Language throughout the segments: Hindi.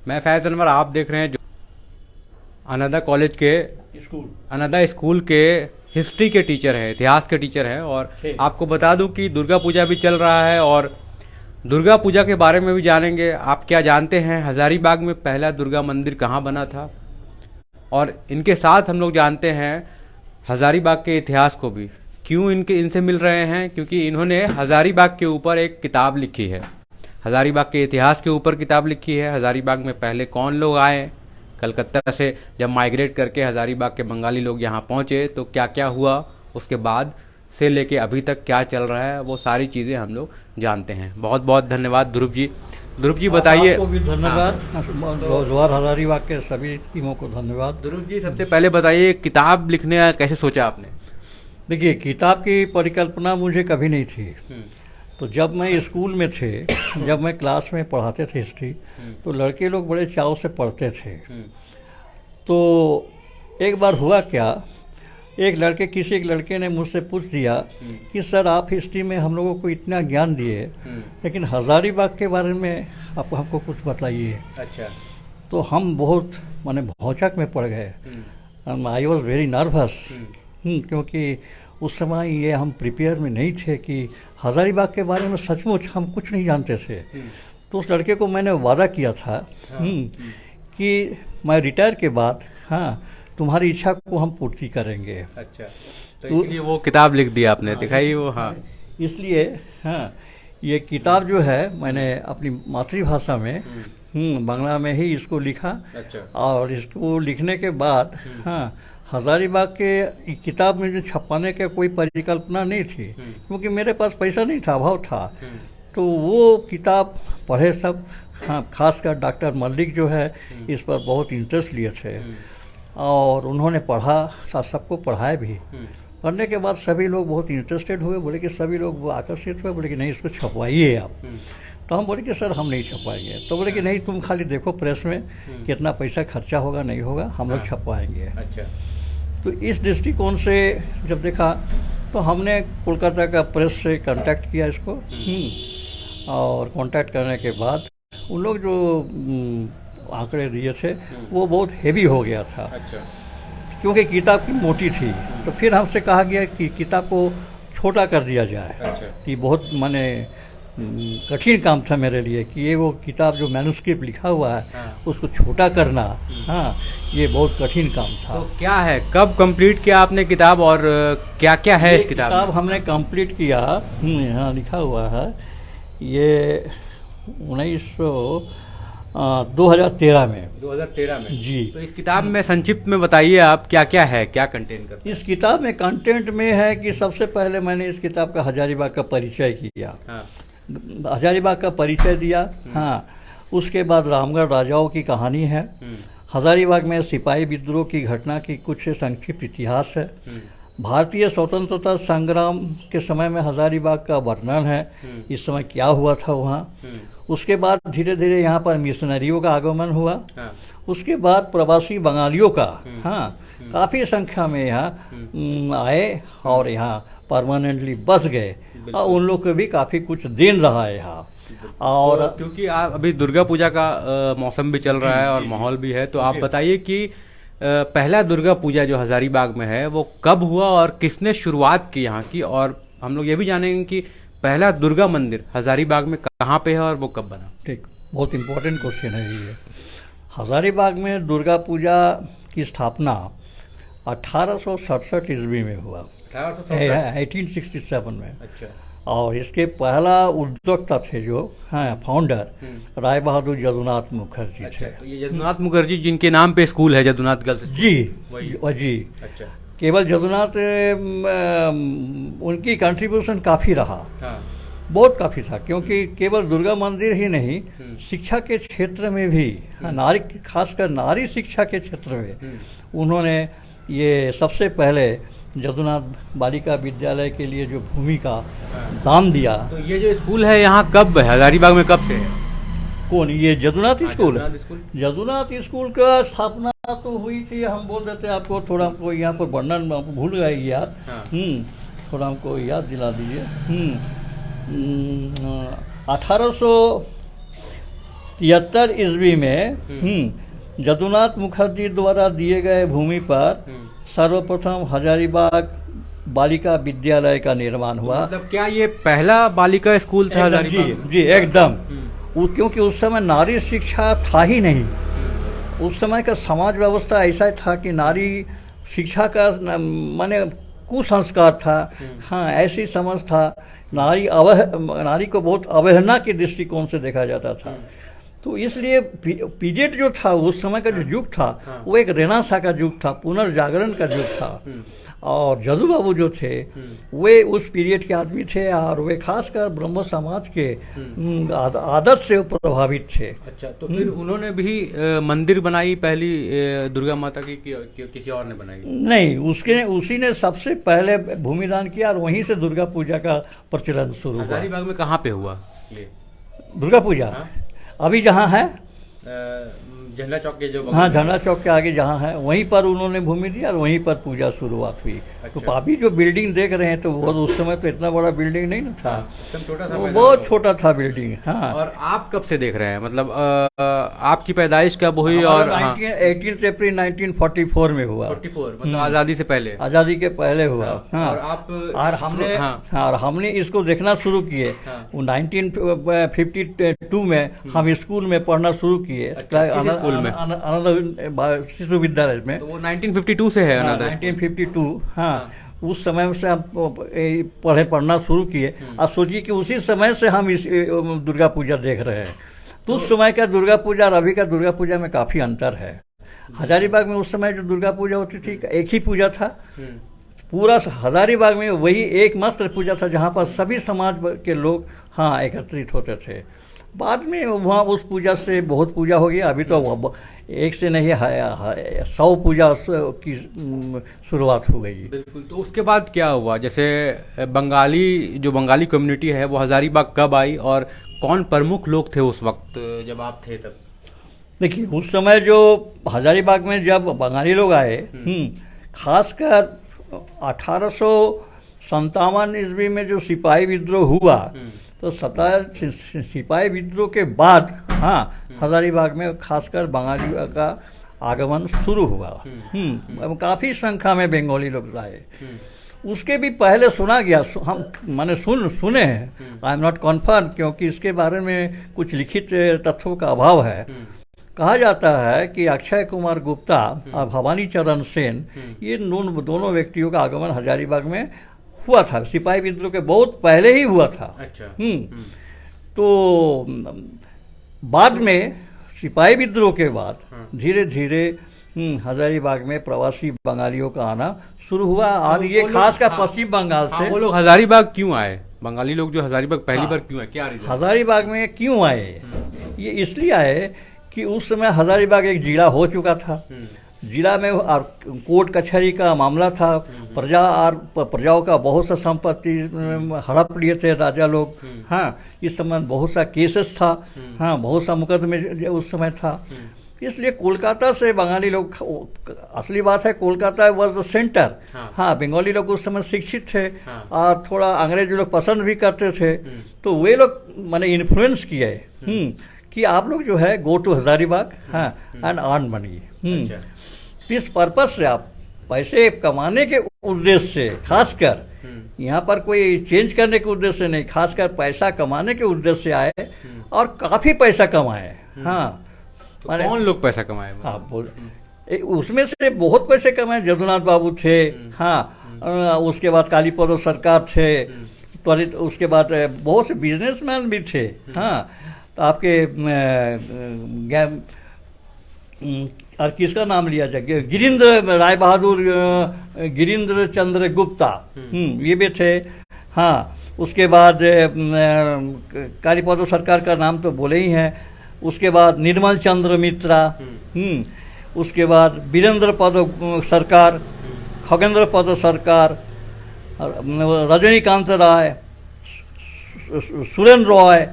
मैं फैज़ अनवर, आप देख रहे हैं जो अनदा कॉलेज के अनदा स्कूल के हिस्ट्री के टीचर हैं, इतिहास के टीचर हैं। और आपको बता दूं कि दुर्गा पूजा भी चल रहा है और दुर्गा पूजा के बारे में भी जानेंगे। आप क्या जानते हैं हज़ारीबाग में पहला दुर्गा मंदिर कहाँ बना था? और इनके साथ हम लोग जानते हैं हज़ारीबाग के इतिहास को भी। क्यों इनसे मिल रहे हैं? क्योंकि इन्होंने हज़ारीबाग के ऊपर एक किताब लिखी है, हज़ारीबाग के इतिहास के ऊपर किताब लिखी है। हज़ारीबाग में पहले कौन लोग आए, कलकत्ता से जब माइग्रेट करके हज़ारीबाग के बंगाली लोग यहाँ पहुँचे तो क्या क्या हुआ, उसके बाद से लेके अभी तक क्या चल रहा है, वो सारी चीज़ें हम लोग जानते हैं। बहुत बहुत धन्यवाद ध्रुव जी। ध्रुव जी बताइए। आपको भी धन्यवाद। जोहार हज़ारीबाग के सभी टीमों को धन्यवाद। ध्रुव जी सबसे पहले बताइए, किताब लिखने का कैसे सोचा आपने? देखिए, किताब की परिकल्पना मुझे कभी नहीं थी। तो जब मैं स्कूल में थे, जब मैं क्लास में पढ़ाते थे हिस्ट्री, तो लड़के लोग बड़े चाव से पढ़ते थे। तो एक बार हुआ क्या, किसी एक लड़के ने मुझसे पूछ दिया कि सर आप हिस्ट्री में हम लोगों को इतना ज्ञान दिए, लेकिन हज़ारीबाग के बारे में आप हमको कुछ बताइए। अच्छा। तो हम बहुत माने भौचक में पड़ गए। आई वॉज वेरी नर्वस, क्योंकि उस समय ये हम प्रिपेयर में नहीं थे कि हज़ारीबाग के बारे में सचमुच हम कुछ नहीं जानते थे। तो उस लड़के को मैंने वादा किया था कि मैं रिटायर के बाद तुम्हारी इच्छा को हम पूर्ति करेंगे। अच्छा, तो इसलिए वो किताब लिख दिया आपने, दिखाई वो। इसलिए ये किताब जो है मैंने अपनी मातृभाषा में बांग्ला में ही इसको लिखा। अच्छा। और इसको लिखने के बाद हज़ारीबाग के किताब में जो छपाने का कोई परिकल्पना नहीं थी, क्योंकि मेरे पास पैसा नहीं था, अभाव था। तो वो किताब पढ़े सब, खासकर डॉक्टर मल्लिक जो है इस पर बहुत इंटरेस्ट लिए थे और उन्होंने पढ़ा, सबको पढ़ाया भी। पढ़ने के बाद सभी लोग बहुत इंटरेस्टेड हुए, बोले कि सभी लोग आकर्षित हुए, बोले कि नहीं इसको छपवाइए आप। तो हम बोले कि सर हम नहीं छपवाएंगे। तो बोले कि नहीं तुम खाली देखो प्रेस में कितना पैसा खर्चा होगा, नहीं होगा, हम लोग छपवाएंगे। अच्छा। तो इस दृष्टिकोण से जब देखा तो हमने कोलकाता का प्रेस से कांटेक्ट किया इसको। और कांटेक्ट करने के बाद उन लोग जो आंकड़े दिए थे वो बहुत हेवी हो गया था। अच्छा। क्योंकि किताब की मोटी थी। तो फिर हमसे कहा गया कि किताब को छोटा कर दिया जाए। अच्छा। कि बहुत माने कठिन काम था मेरे लिए कि ये वो किताब जो मैन्युस्क्रिप्ट लिखा हुआ है उसको छोटा करना, ये बहुत कठिन काम था। तो क्या है, कब कंप्लीट किया आपने किताब और क्या क्या है इस किताब में? हमने कंप्लीट किया, यहाँ लिखा हुआ है, ये 2013 में। 2013 में जी। तो इस किताब में संक्षिप्त में बताइए आप क्या क्या है, क्या कंटेंट करता है? इस किताब में कंटेंट में है कि सबसे पहले मैंने इस किताब का हज़ारीबाग का परिचय किया। हज़ारीबाग का परिचय दिया। उसके बाद रामगढ़ राजाओं की कहानी है। हज़ारीबाग में सिपाही विद्रोह की घटना की कुछ संक्षिप्त इतिहास है। भारतीय स्वतंत्रता संग्राम के समय में हज़ारीबाग का वर्णन है, इस समय क्या हुआ था वहाँ। उसके बाद धीरे धीरे यहाँ पर मिशनरियों का आगमन हुआ। उसके बाद प्रवासी बंगालियों का काफ़ी संख्या में यहाँ आए और यहाँ परमानेंटली बस गए और उन लोग को भी काफ़ी कुछ देन रहा है यहाँ। और तो क्योंकि आप अभी दुर्गा पूजा का मौसम भी चल रहा है और माहौल भी है, तो आप बताइए कि पहला दुर्गा पूजा जो हज़ारीबाग में है वो कब हुआ और किसने शुरुआत की यहाँ की, और हम लोग ये भी जानेंगे कि पहला दुर्गा मंदिर हज़ारीबाग में कहाँ पे है और वो कब बना। ठीक, बहुत इम्पोर्टेंट क्वेश्चन है ये। हज़ारीबाग में दुर्गा पूजा की स्थापना 1867 ईस्वी में हुआ, 1867 में। अच्छा। और इसके पहला उद्योक्ता थे जो फाउंडर राय बहादुर जदुनाथ मुखर्जी थे। तो ये जदुनाथ मुखर्जी जिनके नाम पे स्कूल है, जदुनाथ गर्ल्स स्कूल। जी जी। अच्छा। केवल जदुनाथ उनकी कंट्रीब्यूशन काफ़ी रहा, बहुत काफ़ी था, क्योंकि केवल दुर्गा मंदिर ही नहीं, शिक्षा के क्षेत्र में भी, नारी, खासकर नारी शिक्षा के क्षेत्र में उन्होंने ये सबसे पहले जदुनाथ बालिका विद्यालय के लिए जो भूमि का दान दिया। तो ये जो स्कूल है यहाँ कब है, हज़ारीबाग में कब से है? कौन, ये जदुनाथ स्कूल? जदुनाथ स्कूल का स्थापना तो हुई थी, हम बोल देते आपको, थोड़ा हमको यहाँ पर वर्णन भूल गए यार। थोड़ा हमको याद दिला दीजिए। 1800 73 ईस्वी में जदुनाथ मुखर्जी द्वारा दिए गए भूमि पर सर्वप्रथम हजारीबाग बालिका विद्यालय का निर्माण हुआ। मतलब क्या ये पहला बालिका स्कूल था हजारीबाग? जी एकदम। क्योंकि उस समय नारी शिक्षा था ही नहीं। उस समय का समाज व्यवस्था ऐसा था कि नारी शिक्षा का माने कुसंस्कार था। हाँ, ऐसी समझ था। नारी को बहुत अवहेलना के दृष्टिकोण से देखा जाता था। तो इसलिए पीरियड जो था उस समय का जो युग था वो एक रेनेसां का युग था, पुनर्जागरण का युग था। और जदू बाबू जो थे वे उस पीरियड के आदमी थे और वे खासकर ब्रह्म समाज के आदत से प्रभावित थे। अच्छा, तो फिर उन्होंने भी मंदिर बनाई पहली दुर्गा माता की किसी और ने बनाई? नहीं, उसी ने सबसे पहले भूमिदान किया और वहीं से दुर्गा पूजा का प्रचलन शुरू हुआ। हजारीबाग में कहाँ पे हुआ ये दुर्गा पूजा? हाँ? अभी जहाँ है झंडा चौक के जो, हाँ, झंडा चौक के आगे जहाँ है वहीं पर उन्होंने भूमि दिया और वहीं पर पूजा शुरुआत हुई। अच्छा। तो अभी जो बिल्डिंग देख रहे हैं तो वो उस समय तो इतना बड़ा बिल्डिंग नहीं ना था। हाँ, छोटा था, बहुत छोटा था बिल्डिंग। हाँ। और आप कब से देख रहे हैं? मतलब आपकी पैदाइश कब हुई? और 18 अप्रैल 1944 में हुआ। 44 मतलब आज़ादी से पहले? आज़ादी के पहले हुआ। हाँ। और आप और हमने इसको देखना शुरू किए 1952 में। हम स्कूल में पढ़ना शुरू किए, स्कूल में, अनाथ शिशु विद्यालय में। तो वो 1952 से है? 1952। हाँ, उस समय से हम पढ़ना शुरू किए। और सोचिए कि उसी समय से हम इस दुर्गा पूजा देख रहे हैं। तो उस समय का दुर्गा पूजा और अभी का दुर्गा पूजा में काफ़ी अंतर है। हजारीबाग में उस समय जो दुर्गा पूजा होती थी एक ही पूजा था। पूरा हजारीबाग में वही एकमात्र पूजा था जहाँ पर सभी समाज के लोग हाँ एकत्रित होते थे। बाद में वहाँ उस पूजा से बहुत पूजा हो गया। अभी तो एक से नहीं 100 पूजा की शुरुआत हो गई। बिल्कुल। तो उसके बाद क्या हुआ? जैसे बंगाली कम्युनिटी है वो हजारीबाग कब आई और कौन प्रमुख लोग थे उस वक्त जब आप थे तब? देखिए, उस समय जो हजारीबाग में जब बंगाली लोग आए, खासकर 1857 ईस्वी में जो सिपाही विद्रोह हुआ, तो सिपाही विद्रोह के बाद हाँ हजारीबाग में खासकर बंगाली का आगमन शुरू हुआ। काफ़ी संख्या में बंगाली लोग आए। उसके भी पहले सुना गया, हम मैंने सुने हैं। आई एम नॉट कन्फर्म, क्योंकि इसके बारे में कुछ लिखित तथ्यों का अभाव है। कहा जाता है कि अक्षय कुमार गुप्ता और भवानी चरण सेन ये दोनों व्यक्तियों का आगमन हजारीबाग में हुआ था। सिपाही विद्रोह के बहुत पहले ही हुआ था। अच्छा। तो बाद में सिपाही विद्रोह के बाद धीरे धीरे हजारीबाग में प्रवासी बंगालियों का आना शुरू हुआ। और ये खासकर पश्चिम बंगाल से। वो लोग हजारीबाग क्यों आए? बंगाली लोग जो हजारीबाग पहली बार क्यों आए, क्या रीजन? हजारीबाग में क्यों आए? ये इसलिए आए कि उस समय हजारीबाग एक जिला हो चुका था। जिला में और कोर्ट कचहरी का मामला था। प्रजाओं का बहुत सा संपत्ति हड़प लिए थे राजा लोग। हाँ, इस समय बहुत सा केसेस था। हाँ, बहुत सा मुकदमे उस समय था। इसलिए कोलकाता से बंगाली लोग, असली बात है कोलकाता वॉज द सेंटर। हाँ, बंगाली लोग उस समय शिक्षित थे और थोड़ा अंग्रेज लोग पसंद भी करते थे। तो वे लोग मैंने इन्फ्लुएंस किए कि आप लोग जो है गो टू हजारीबाग हाँ एंड अर्न मनी। इस पर्पज से आप पैसे कमाने के उद्देश्य से, खासकर यहाँ पर कोई चेंज करने के उद्देश्य से नहीं, खासकर पैसा कमाने के उद्देश्य से आए और काफ़ी पैसा कमाए। हाँ, तो कौन लोग पैसा कमाए? हाँ, उसमें से बहुत पैसे कमाए। जदुनाथ बाबू थे। हाँ, उसके बाद कालीपद सरकार थे। त्वरित उसके बाद बहुत से बिजनेसमैन भी थे। हाँ, तो आपके और किसका नाम लिया जाए, गिरिंद्र राय बहादुर, गिरिंद्र चंद्र गुप्ता, ये भी थे। हाँ, उसके बाद कालीपद सरकार का नाम तो बोले ही हैं। उसके बाद निर्मल चंद्र मित्रा, उसके बाद वीरेंद्र पद सरकार, खगेंद्र पद सरकार, रजनीकांत राय, सुरेंद्र रॉय,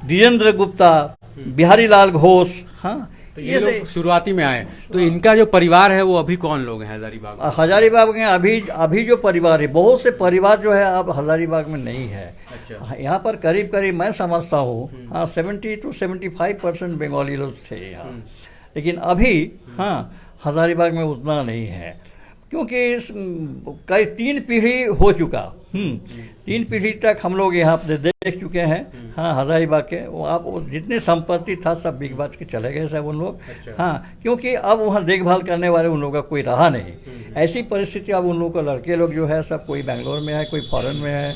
धीरेन्द्र गुप्ता, बिहारी लाल घोष। हाँ, तो ये लोग शुरुआती में आए, तो इनका जो परिवार है वो अभी कौन लोग हैं हजारीबाग में? हजारीबाग में अभी जो परिवार है, बहुत से परिवार जो है अब हजारीबाग में नहीं है। अच्छा। यहाँ पर करीब करीब मैं समझता हूँ 70 to 75% बंगाली लोग थे यहाँ, लेकिन अभी हजारीबाग में उतना नहीं है, क्योंकि कई 3 पीढ़ी हो चुका। 3 पीढ़ी तक हम लोग यहाँ पे देख चुके हैं। हजारीबाग के वो जितने संपत्ति था सब बिक बाज के चले गए सब उन लोग। अच्छा। क्योंकि अब वहाँ देखभाल करने वाले उन लोगों का कोई रहा नहीं। ऐसी परिस्थिति अब उन लोगों को लड़के लोग जो है सब कोई बेंगलोर में है, कोई फॉरेन में है,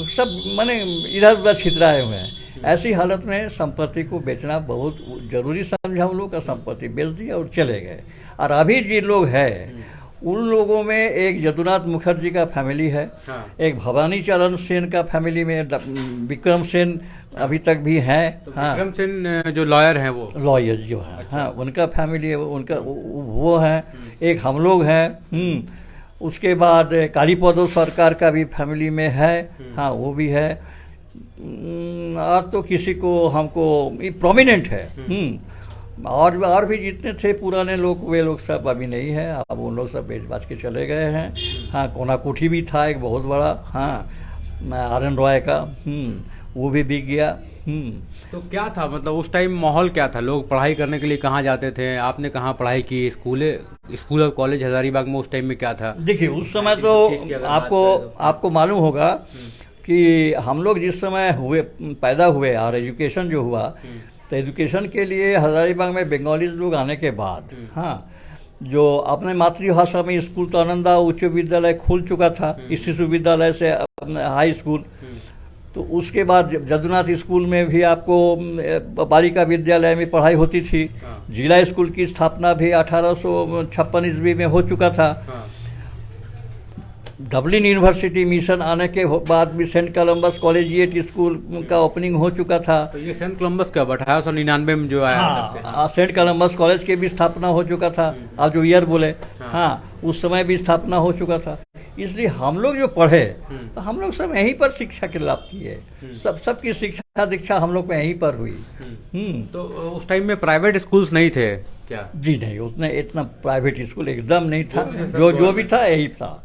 सब माने इधर उधर छितराए हुए हैं। ऐसी हालत में संपत्ति को बेचना बहुत जरूरी समझा हम लोग का, संपत्ति बेच दिया और चले गए। और अभी जिन लोग हैं उन लोगों में एक यदुनाथ मुखर्जी का फैमिली है। एक भवानी चरण सेन का फैमिली में विक्रम सेन अभी तक भी है। तो विक्रम सेन जो लॉयर हैं वो लॉयर जो है। अच्छा। उनका फैमिली है, उनका वो है। एक हम लोग हैं। उसके बाद कालीपदो सरकार का भी फैमिली में है। वो भी है। और तो किसी को हमको प्रोमिनेंट है। और भी जितने थे पुराने लोग वे लोग सब अभी नहीं है, अब उन लोग सब बेच बाज के चले गए हैं। कोना कोठी भी था एक बहुत बड़ा, आर.एन. रॉय का, वो भी बिक गया। तो क्या था, मतलब उस टाइम माहौल क्या था? लोग पढ़ाई करने के लिए कहाँ जाते थे? आपने कहाँ पढ़ाई की? स्कूल और कॉलेज हजारीबाग में उस टाइम में क्या था? देखिए उस समय तो आपको मालूम होगा कि हम लोग जिस समय पैदा हुए और एजुकेशन जो हुआ, तो एजुकेशन के लिए हजारीबाग में बंगाली लोग आने के बाद जो अपने मातृभाषा में स्कूल तो आनंदा उच्च विद्यालय खुल चुका था, इस शिशु विद्यालय से हाई स्कूल। तो उसके बाद जदुनाथ स्कूल में भी आपको बालिका विद्यालय में पढ़ाई होती थी। जिला स्कूल की स्थापना भी 1856 ईस्वी में हो चुका था। डबलिन यूनिवर्सिटी मिशन आने के बाद भी सेंट कोलंबस कॉलेजिएट स्कूल का ओपनिंग हो चुका था। तो ये सेंट कोलंबस कब 1899 में जो आया? सेंट कोलंबस कॉलेज की भी स्थापना हो चुका था। आप जो ईयर बोले, उस समय भी स्थापना हो चुका था। इसलिए हम लोग जो पढ़े तो हम लोग सब यहीं पर शिक्षा के लाभ किए। सबकी शिक्षा दीक्षा हम लोग को यहीं पर हुई। तो उस टाइम में प्राइवेट स्कूल्स नहीं थे क्या? जी नहीं, उतने इतना प्राइवेट स्कूल एकदम नहीं था। जो भी था यही था।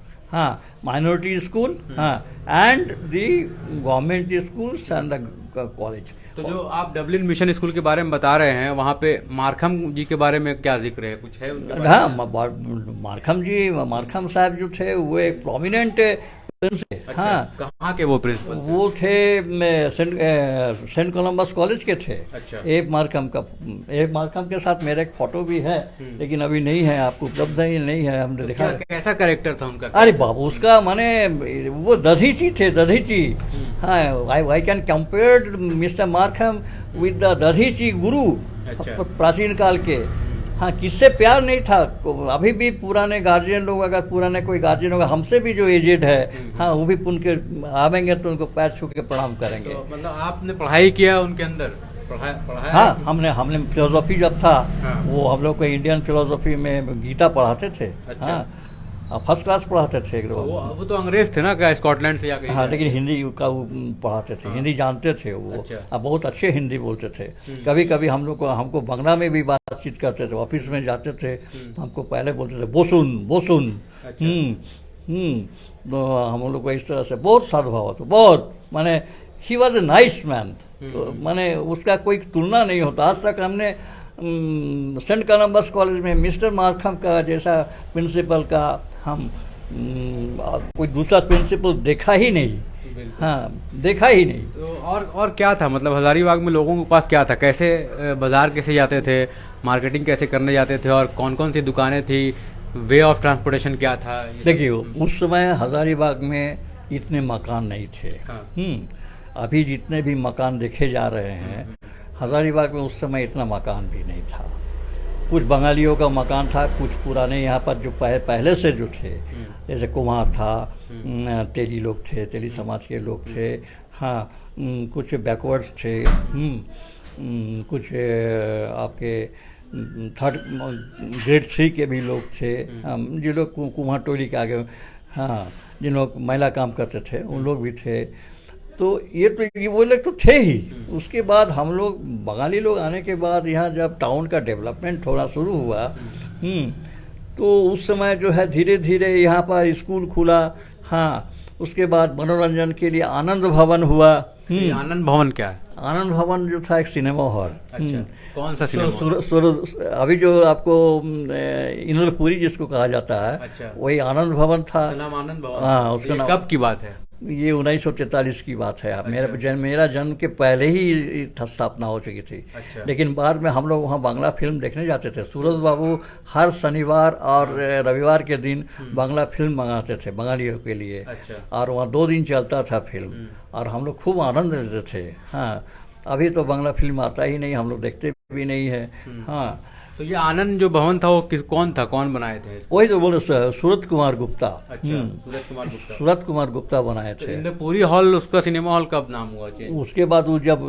Minority school and the government schools and the college. तो जो आप डबलिन मिशन स्कूल के बारे में बता रहे हैं, वहाँ पे मारखम जी के बारे में क्या जिक्र है? कुछ है उनके बारे में? मारखम साहब जो थे वो एक प्रोमिनेंट प्रिंसिपल। कहाँ के वो प्रिंसिपल? वो थे सेंट कोलंबस कॉलेज के थे। अच्छा। एक मारखम के साथ मेरा एक फोटो भी है, लेकिन अभी नहीं है, आपको उपलब्ध ही नहीं है। हमने देखा कैसा कैरेक्टर था उनका? अरे बाबू, उसका माने वो दधीची थे, Dadhichi. I can compare mister मारखम with the Dadhichi गुरु। अच्छा। प्राचीन काल के। किससे प्यार नहीं था। अभी भी पुराने गार्जियन लोग, अगर पुराने कोई गार्जियन होगा हमसे भी जो एजेड है, वो भी उनके आवेंगे तो उनको पैर छू के प्रणाम करेंगे। तो मतलब आपने पढ़ाई किया उनके अंदर? पढ़ाया? हमने फिलोसॉफी जब था, वो हम लोग को इंडियन फिलोसॉफी में गीता पढ़ाते थे। अच्छा। फर्स्ट क्लास पढ़ाते थे। वो तो अंग्रेज थे ना, क्या स्कॉटलैंड से या कहीं? लेकिन हिंदी का वो पढ़ाते थे। हिंदी जानते थे वो। अच्छा। बहुत अच्छे हिंदी बोलते थे। कभी कभी हमको बंगला में भी बातचीत करते थे। ऑफिस में जाते थे तो हमको पहले बोलते थे बोसुन। तो हम लोग को इस तरह से बहुत सद्भाव था, बहुत माने he was a nice man. माने उसका कोई तुलना नहीं होता। आज तक हमने सेंट कोलंबस कॉलेज में मिस्टर मारखम का जैसा प्रिंसिपल का हम कोई दूसरा प्रिंसिपल देखा ही नहीं। देखा ही नहीं। तो और क्या था, मतलब हजारीबाग में लोगों के पास क्या था? कैसे बाजार कैसे जाते थे? मार्केटिंग कैसे करने जाते थे? और कौन कौन सी दुकानें थी? वे ऑफ ट्रांसपोर्टेशन क्या था? देखिए उस समय हजारीबाग में इतने मकान नहीं थे। अभी जितने भी मकान देखे जा रहे हैं, हजारीबाग में उस समय इतना मकान भी नहीं था। कुछ बंगालियों का मकान था, कुछ पुराने यहाँ पर जो पहले से जो थे, जैसे कुमार था, तेली लोग थे, तेली समाज के लोग थे। कुछ बैकवर्ड्स थे। कुछ आपके 3rd ग्रेड 3 के भी लोग थे। जो लोग कुम्हार टोली के आगे जिन लोग महिला काम करते थे उन लोग भी थे। तो ये वो लोग तो थे ही। उसके बाद हम लोग बंगाली लोग आने के बाद यहाँ जब टाउन का डेवलपमेंट थोड़ा शुरू हुआ, तो उस समय जो है धीरे धीरे यहाँ पर स्कूल खुला। हाँ, उसके बाद मनोरंजन के लिए आनंद भवन हुआ। ये आनंद भवन क्या है? आनंद भवन जो था एक सिनेमा हॉल। अच्छा, कौन सा सिनेमा? अभी जो आपको इंद्रपुरी जिसको कहा जाता है, अच्छा, वही आनंद भवन था। नाम आनंद भवन? हाँ, उसका नाम। कब की बात है? ये 1943 की बात है। अच्छा। मेरा जन्म के पहले ही स्थापना हो चुकी थी। अच्छा। लेकिन बाद में हम लोग वहाँ बांग्ला फिल्म देखने जाते थे। सूरज बाबू हर शनिवार और रविवार के दिन बांग्ला फिल्म मंगाते थे बंगालियों के लिए। अच्छा। और वहाँ 2 दिन चलता था फिल्म, और हम लोग खूब आनंद लेते थे। हाँ, अभी तो बांग्ला फिल्म आता ही नहीं, हम लोग देखते भी नहीं है। हाँ, तो ये आनंद जो भवन था वो कौन था, कौन बनाए थे? वही तो बोले सूरत कुमार गुप्ता। अच्छा, सूरत कुमार गुप्ता। सूरत कुमार गुप्ता बनाए थे। इंद्रपुरी हॉल उसका सिनेमा हॉल कब नाम हुआ चेंज? उसके बाद वो जब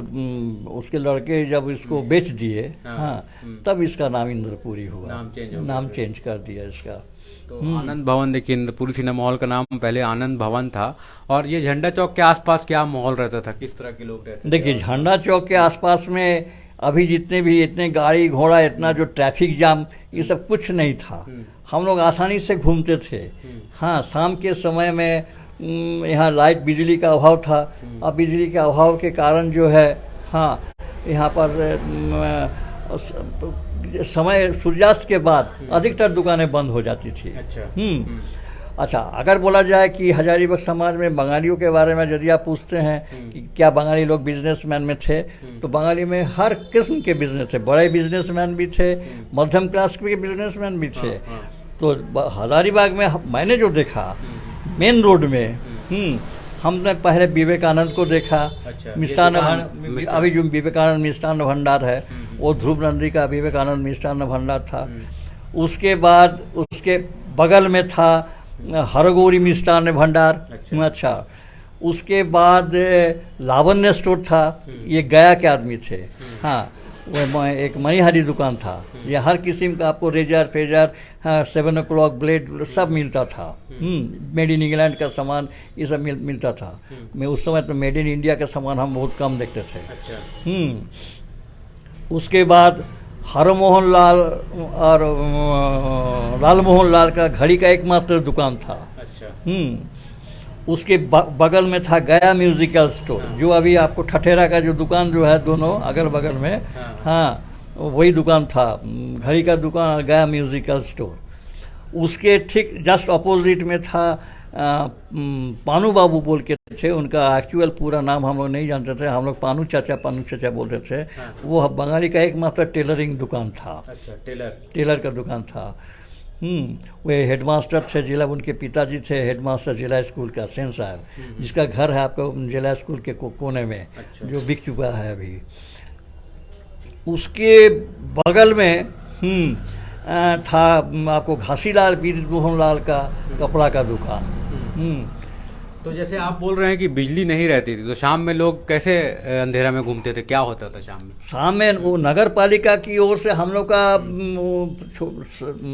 उसके लड़के जब इसको बेच दिए, हाँ, तब इसका नाम इंद्रपुरी हुआ। नाम चेंज कर दिया इसका। तो आनंद भवन, देखिए इंद्रपुरी सिनेमा हॉल का नाम पहले आनंद भवन था। और ये झंडा चौक के आसपास क्या माहौल रहता था, किस तरह के लोग रहते थे? देखिए, झंडा चौक के आसपास में अभी इतने गाड़ी घोड़ा, इतना जो ट्रैफिक जाम, ये सब कुछ नहीं था। हम लोग आसानी से घूमते थे। हाँ, शाम के समय में यहाँ लाइट बिजली का अभाव था। अब बिजली के अभाव के कारण जो है, हाँ, यहाँ पर समय सूर्यास्त के बाद अधिकतर दुकानें बंद हो जाती थी। अच्छा। अच्छा, अगर बोला जाए कि हजारीबाग समाज में बंगालियों के बारे में यदि आप पूछते हैं कि क्या बंगाली लोग बिजनेसमैन में थे, तो बंगाली में हर किस्म के बिजनेस थे। बड़े बिजनेसमैन भी थे, मध्यम क्लास के बिजनेसमैन भी थे। तो हजारीबाग में मैंने जो देखा मेन रोड में, हमने पहले विवेकानंद को देखा। अच्छा, मिष्ठान, अभी जो विवेकानंद मिष्ठान भंडार है, वो ध्रुव नंदी का विवेकानंद मिष्ठान भंडार था। उसके बाद उसके बगल में था हरगौरी मिष्ठान भंडार। अच्छा, उसके बाद लावण्य स्टोर था, ये गया के आदमी थे। हाँ, वो एक मणिहारी दुकान था। ये हर किस्म का आपको रेजर फेजर, 7 o'clock ब्लेड सब मिलता था। मेड इन इंग्लैंड का सामान ये सब मिलता था। मैं उस समय तो मेड इन इंडिया का सामान हम बहुत कम देखते थे। अच्छा। उसके बाद हरमोहन लाल और लालमोहन लाल का घड़ी का एकमात्र दुकान था। अच्छा। उसके बगल में था गया म्यूजिकल स्टोर। जो अभी आपको ठठेरा का जो दुकान जो है, दोनों अगल बगल में, हाँ, वही दुकान था, घड़ी का दुकान और गया म्यूजिकल स्टोर। उसके ठीक जस्ट अपोजिट में था पानू बाबू बोल के थे। उनका एक्चुअल पूरा नाम हम लोग नहीं जानते थे, हम लोग पानू चाचा बोलते थे। वो बंगाली का एकमात्र टेलरिंग दुकान था। अच्छा, टेलर का दुकान था। वे हेडमास्टर थे जिला, उनके पिताजी थे हेडमास्टर जिला स्कूल का, सेन साहब, जिसका घर है आपको जिला स्कूल के कोने में। अच्छा। जो बिक चुका है अभी। उसके बगल में था आपको घासीलाल बीर मोहन लाल का कपड़ा का दुकान। तो जैसे आप बोल रहे हैं कि बिजली नहीं रहती थी, तो शाम में लोग कैसे अंधेरा में घूमते थे, क्या होता था शाम में? शाम में वो नगर पालिका की ओर से हम लोग का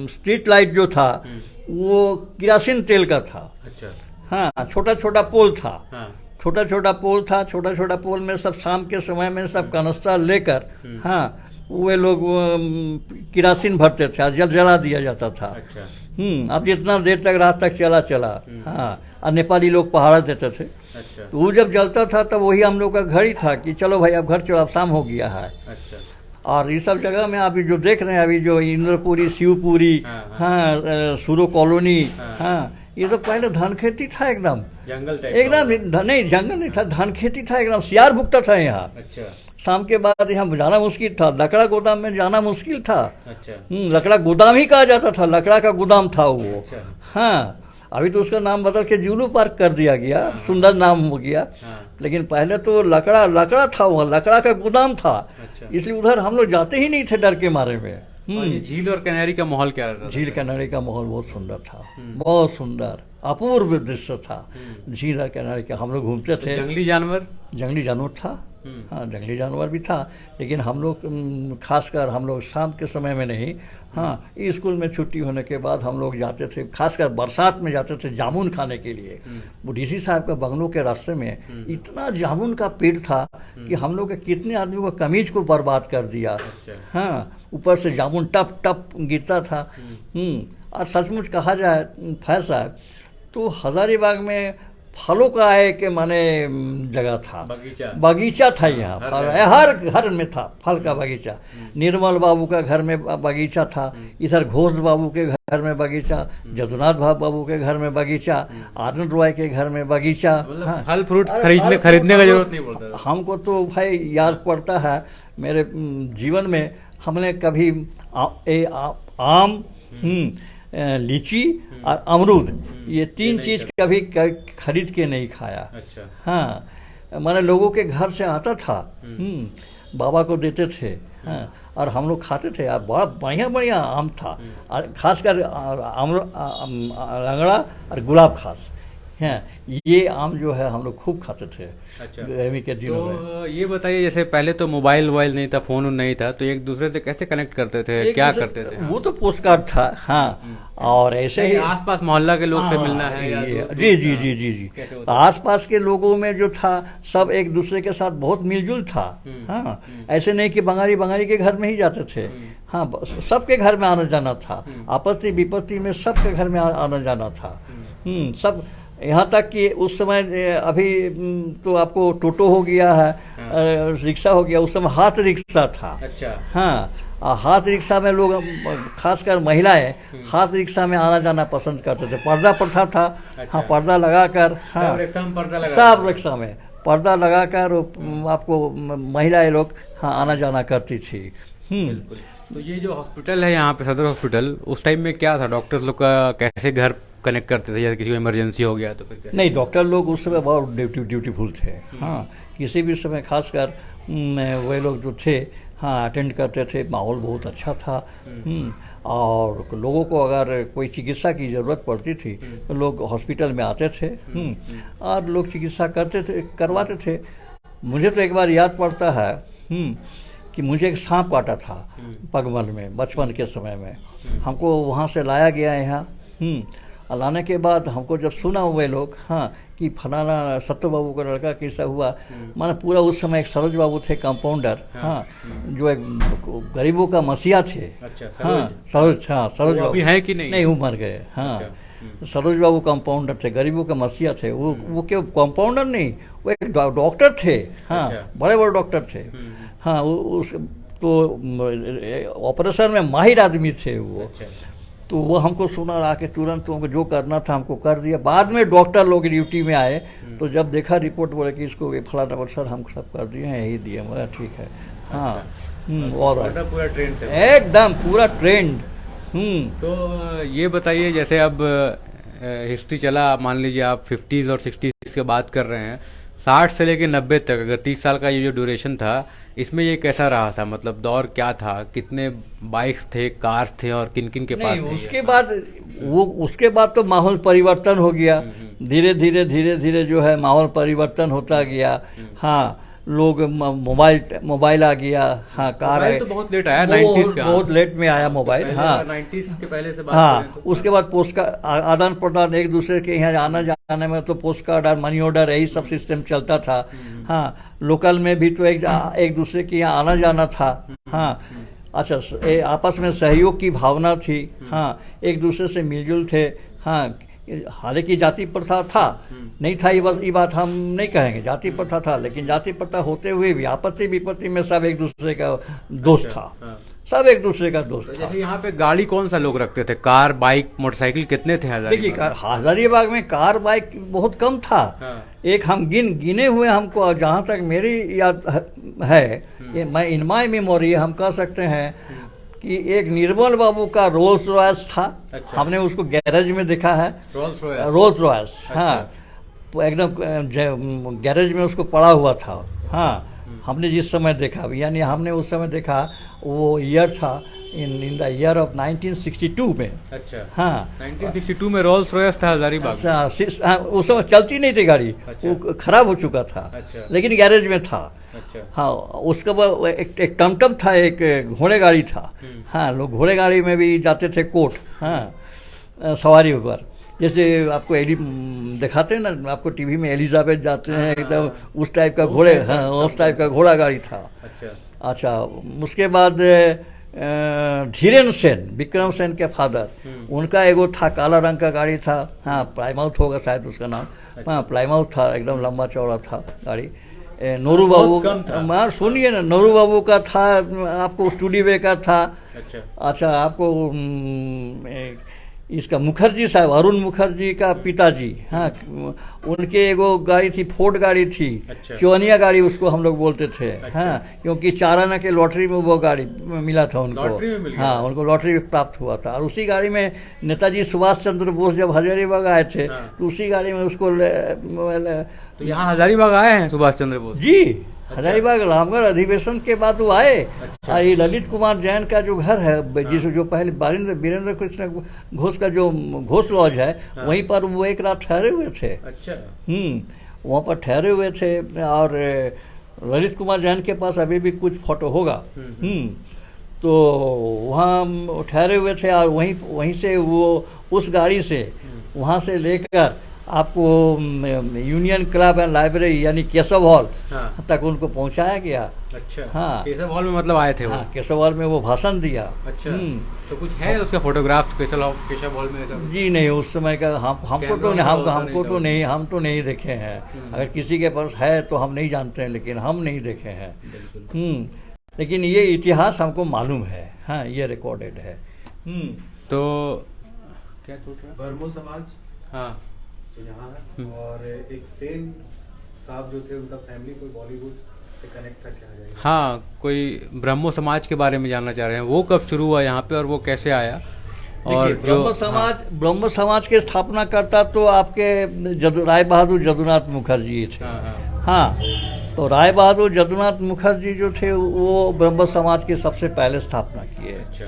स्ट्रीट लाइट जो था वो किरासिन तेल का था। अच्छा। हाँ, छोटा छोटा पोल था। हाँ। छोटा छोटा पोल में सब शाम के समय में सब कनस्ता लेकर, हाँ, वे लोग किरासिन भरते थे, जला दिया जाता था। अच्छा। अब जितना देर तक रात तक चला। हाँ, और नेपाली लोग पहाड़ा देते थे। अच्छा। तो वो जब जलता था तब वही हम लोग का घड़ी था कि चलो भाई अब घर चलो, अब शाम हो गया है। अच्छा। और इस सब जगह में अभी जो देख रहे हैं, अभी जो इंद्रपुरी, शिवपुरी, हाँ, सूरो कॉलोनी, हाँ, ये तो पहले धान खेती था, एकदम जंगल टाइप, एकदम नहीं, जंगल नहीं था, धान खेती था, एकदम सियार भुगता था यहाँ। अच्छा। शाम के बाद यहाँ जाना मुश्किल था, लकड़ा गोदाम में जाना मुश्किल था। अच्छा। लकड़ा गोदाम ही कहा जाता था, लकड़ा का गोदाम था वो। अच्छा। हाँ, अभी तो उसका नाम बदल के जूलू पार्क कर दिया गया। सुंदर नाम हो गया। लेकिन पहले तो लकड़ा था, वहाँ लकड़ा का गोदाम था। अच्छा। इसलिए उधर हम लोग जाते ही नहीं थे डर के मारे में। और ये झील और कैनारी का माहौल क्या रहता था? झील कैनारी का माहौल बहुत सुंदर था, बहुत सुंदर अपूर्व दृश्य था। झील और कैनारी का हम लोग घूमते थे। जंगली जानवर था। हाँ जंगली जानवर भी था, लेकिन हम लोग खासकर हम लोग शाम के समय में नहीं, हाँ स्कूल में छुट्टी होने के बाद हम लोग जाते थे, खासकर बरसात में जाते थे जामुन खाने के लिए। वो डीसी साहब का बंगलों के रास्ते में इतना जामुन का पेड़ था कि हम लोग के कितने आदमी को कमीज को बर्बाद कर दिया। हाँ ऊपर से जामुन टप टप गिरता था। और सचमुच कहा जाए फैज साहब तो हजारीबाग में फलों का एक माने जगह था, बगीचा था यहाँ पर, हर घर में था फल का बगीचा। निर्मल बाबू का घर में बगीचा था, इधर घोष बाबू के घर में बगीचा, जदुनाथ बाबू के घर में बगीचा, आनंद रॉय के घर में बगीचा। हाँ, फल फ्रूट खरीदने का जरूरत नहीं पड़ता। हमको तो भाई याद पड़ता है मेरे जीवन में, हमने कभी आम लीची और अमरूद ये तीन चीज कभी खरीद के नहीं खाया। अच्छा। हाँ माने लोगों के घर से आता था, बाबा को देते थे। हाँ और हम लोग खाते थे यार, बड़ा बढ़िया बढ़िया आम था, और खासकर लंगड़ा और गुलाब खास, हाँ ये आम जो है हम लोग खूब खाते थे। अच्छा। गर्मी के दिनों में। तो ये बताइए, जैसे पहले तो मोबाइल नहीं था, फोन नहीं था, तो एक दूसरे से कैसे कनेक्ट करते थे, क्या करते थे? वो तो पोस्ट कार्ड था। हाँ और ऐसे ही आसपास मोहल्ला के लोग से मिलना है या जी जी जी जी जी आसपास के लोगों में जो था सब एक दूसरे के साथ बहुत मिलजुल था। हाँ ऐसे नहीं कि बंगाली के घर में ही जाते थे। हाँ सबके घर में आना जाना था, आपत्ति विपत्ति में सबके घर में आना जाना था। सब, यहाँ तक कि उस समय अभी तो आपको टोटो हो गया है, रिक्शा हो गया, उस समय हाथ रिक्शा था। अच्छा। हाँ हाथ रिक्शा में लोग खासकर महिलाएं हाथ रिक्शा में आना जाना पसंद करते थे। पर्दा प्रथा था। अच्छा। हाँ पर्दा लगाकर, हाँ सब रिक्शा में पर्दा लगाकर आपको महिलाएं लोग हाँ आना जाना करती थी। तो ये जो हॉस्पिटल है यहाँ पे सदर हॉस्पिटल, उस टाइम में क्या था, डॉक्टर लोग का कैसे घर कनेक्ट करते थे, जैसे किसी को इमरजेंसी हो गया तो फिर कैसे? नहीं डॉक्टर लोग उस समय बहुत ड्यूटीफुल थे। हाँ किसी भी समय खासकर वे लोग जो थे हाँ अटेंड करते थे, माहौल बहुत अच्छा था। और लोगों को अगर कोई चिकित्सा की ज़रूरत पड़ती थी तो लोग हॉस्पिटल में आते थे और लोग चिकित्सा करवाते थे। मुझे तो एक बार याद पड़ता है कि मुझे एक सांप काटा था पगमल में, बचपन के समय में। हमको वहाँ से लाया गया यहाँ। लाने के बाद हमको जब सुना हुए लोग हाँ कि फलाना सत्तू बाबू का लड़का कैसा हुआ, माने पूरा उस समय एक सरोज बाबू थे कंपाउंडर। हाँ जो एक गरीबों का मसीहा थे। अच्छा, हाँ सरोज, हाँ सरोज बाबू है कि नहीं? नहीं वो मर गए। हाँ सरोज बाबू कंपाउंडर थे, गरीबों का मसीहा थे। वो क्यों कंपाउंडर नहीं, वो एक डॉक्टर थे। हाँ बड़े बड़े डॉक्टर थे। हाँ उस तो ऑपरेशन में माहिर आदमी थे वो। तो वो हमको सुना रहा कि तुरंत हमको जो करना था हमको कर दिया। बाद में डॉक्टर लोग ड्यूटी में आए तो जब देखा रिपोर्ट बोले कि इसको फलाना सर हम सब कर दिए हैं, यही दिए। बोला ठीक है। हाँ और पूरा ट्रेंड एकदम पूरा ट्रेंड। तो ये बताइए, जैसे अब हिस्ट्री चला, मान लीजिए आप 50s और 60s की बात कर रहे हैं, 60 से लेकर 90 तक, अगर 30 साल का ये जो ड्यूरेशन था, इसमें ये कैसा रहा था? मतलब दौर क्या था, कितने बाइक्स थे, कार्स थे और किन किन के पास थे? उसके बाद तो माहौल परिवर्तन हो गया। धीरे धीरे जो है माहौल परिवर्तन होता गया। हाँ लोग मोबाइल आ गया। हाँ कार तो बहुत लेट आया, 90s का बहुत लेट में आया मोबाइल। हाँ 90s के पहले से बात हाँ करें तो उसके बाद पोस्ट का आदान प्रदान एक दूसरे के यहाँ आना जाने में तो पोस्ट कार्ड और मनी ऑर्डर यही सब सिस्टम चलता था। हाँ लोकल में भी तो एक दूसरे के यहाँ आना जाना था। हाँ अच्छा आपस में सहयोग की भावना थी। हाँ एक दूसरे से मिलजुल थे। हाँ हालांकि जाति प्रथा था नहीं था, ये बात हम नहीं कहेंगे, जाति प्रथा था, लेकिन जाति प्रथा होते हुए भी आपत्ति विपत्ति में सब एक दूसरे का दोस्त था। सब एक दूसरे का दोस्त था। जैसे यहाँ पे गाड़ी कौन सा लोग रखते थे, कार बाइक मोटरसाइकिल कितने थे? देखिए हजारीबाग में कार बाइक बहुत कम था। एक हम गिने हुए, हमको जहाँ तक मेरी याद है, मैं इन माय मेमोरी हम कह सकते हैं कि एक निर्मल बाबू का रोल्स रॉयस था। अच्छा। हमने उसको गैरेज में देखा है, रोल्स रॉयस। हाँ एकदम गैरेज में उसको पड़ा हुआ था। हाँ हमने जिस समय देखा, यानी हमने उस समय देखा वो ईयर था इन द ईयर ऑफ 1962 में। अच्छा, हाँ 1962 में रोल्स रॉयस था हजारीबाग। अच्छा, उस समय चलती नहीं थी गाड़ी। अच्छा। वो खराब हो चुका था। अच्छा। लेकिन गैरेज में था। अच्छा। हाँ, उसके बाद एक टमटम था, एक घोड़े गाड़ी था। हाँ, लोग घोड़े गाड़ी में भी जाते थे कोट, हाँ, सवारी पर। जैसे आपको दिखाते हैं ना, आपको टीवी में एलिजाबेथ जाते हैं एकदम उस टाइप का घोड़े, हाँ उस टाइप का घोड़ा गाड़ी था। अच्छा। अच्छा, उसके बाद धीरेन्द्र सेन, विक्रम सेन के फादर, उनका एगो था काला रंग का गाड़ी था। हाँ, प्लाईमाउथ होगा शायद उसका नाम। हाँ, प्लाईमाउथ था, एकदम लंबा चौड़ा था गाड़ी। नोरू बाबू, सुनिए ना, नोरू बाबू का था, आपको स्टूडियो का था। अच्छा, आपको इसका मुखर्जी साहब, अरुण मुखर्जी का पिताजी, हाँ, उनके एगो गाड़ी थी, फोर्ड गाड़ी थी। अच्छा। चौनिया गाड़ी उसको हम लोग बोलते थे। अच्छा। हाँ, क्योंकि 4 आना के लॉटरी में वो गाड़ी मिला था उनको। लॉटरी में मिल गया। हाँ, उनको लॉटरी में प्राप्त हुआ था। और उसी गाड़ी में नेताजी सुभाष चंद्र बोस जब हजारीबाग आए थे, तो उसी गाड़ी में उसको तो यहाँ हजारीबाग आए हैं सुभाष चंद्र बोस जी। हजारीबाग रामगढ़ अधिवेशन के बाद वो आए। अच्छा। ये ललित कुमार जैन का जो घर है, जिस जो पहले वीरेंद्र कृष्ण घोष का जो घोष लॉज है, वहीं पर वो एक रात ठहरे हुए थे। अच्छा। वहाँ पर ठहरे हुए थे। और ललित कुमार जैन के पास अभी भी कुछ फोटो होगा। तो वहाँ ठहरे हुए थे और वहीं से वो उस गाड़ी से वहाँ से लेकर आपको यूनियन क्लब एंड लाइब्रेरी यानी केशव हॉल तक उनको पहुंचाया गया। अच्छा। हाँ, केशव हॉल में मतलब आए थे वो। हाँ, केशव हॉल में वो भाषण दिया। अच्छा। तो कुछ है उसका फोटोग्राफ केशव हॉल में? जी नहीं, उस समय का हमको तो नहीं देखे हैं। अगर किसी के पास है तो हम नहीं जानते हैं, लेकिन हम नहीं देखे हैं। लेकिन ये इतिहास हमको मालूम है। हाँ, ये रिकॉर्डेड है। तो क्या ब्रह्मो समाज, हाँ, यहाँ है। और एक सेन साहब जो थे, उनका फैमिली कोई बॉलीवुड से कनेक्ट था क्या? हाँ, कोई ब्रह्मो समाज के बारे में जानना चाह रहे हैं। वो कब शुरू हुआ यहाँ पे और वो कैसे आया? और ब्रह्म समाज के स्थापना करता तो आपके राय बहादुर जदुनाथ मुखर्जी थे। हाँ, तो राय बहादुर जदुनाथ मुखर्जी जो थे वो ब्रह्म समाज के सबसे पहले स्थापना किए। अच्छा।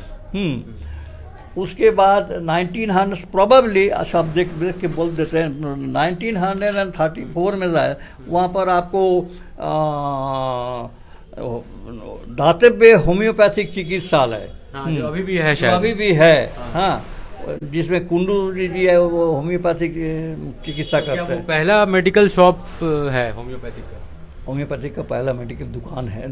उसके बाद 1900 प्रोबेबली, अच्छा आप देख के बोल देते हैं, 1934 में जाए, वहाँ पर आपको दातव्य होम्योपैथिक चिकित्सालय, जो अभी भी है शायद, अभी भी है। हाँ, जिसमें कुंडू जी है, वो होम्योपैथिक चिकित्सा करते हैं। पहला मेडिकल शॉप है होम्योपैथिक का? होम्योपैथिक का पहला मेडिकल दुकान है।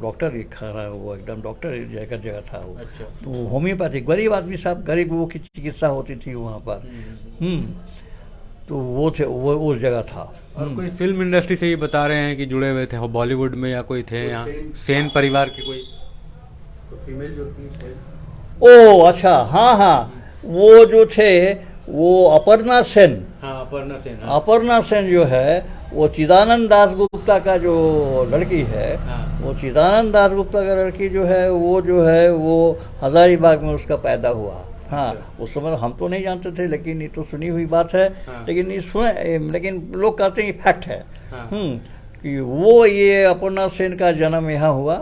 डॉक्टर एक खड़ा है, वो एकदम डॉक्टर जगह था वो। अच्छा। तो होम्योपैथिक गरीब आदमी साहब, गरीब वो की चिकित्सा होती थी वहाँ पर। तो वो थे, वो उस जगह था। और कोई फिल्म इंडस्ट्री से ही बता रहे हैं कि जुड़े हुए थे बॉलीवुड में, या कोई थे यहाँ सेन परिवार के कोई फीमेल जो थी? ओ अच्छा, हाँ हाँ, वो जो थे वो अपर्णा सेन। हाँ, अपर्णा सेन। अपर्णा सेन जो है वो चिदानंद दास गुप्ता का जो लड़की है। हाँ। वो चिदानंद दास गुप्ता का लड़की जो है वो हजारीबाग में उसका पैदा हुआ। हाँ, उस समय हम तो नहीं जानते थे, लेकिन ये तो सुनी हुई बात है। हाँ। लेकिन लोग कहते हैं फैक्ट है। हाँ। कि वो ये अपर्णा सेन का जन्म यहाँ हुआ।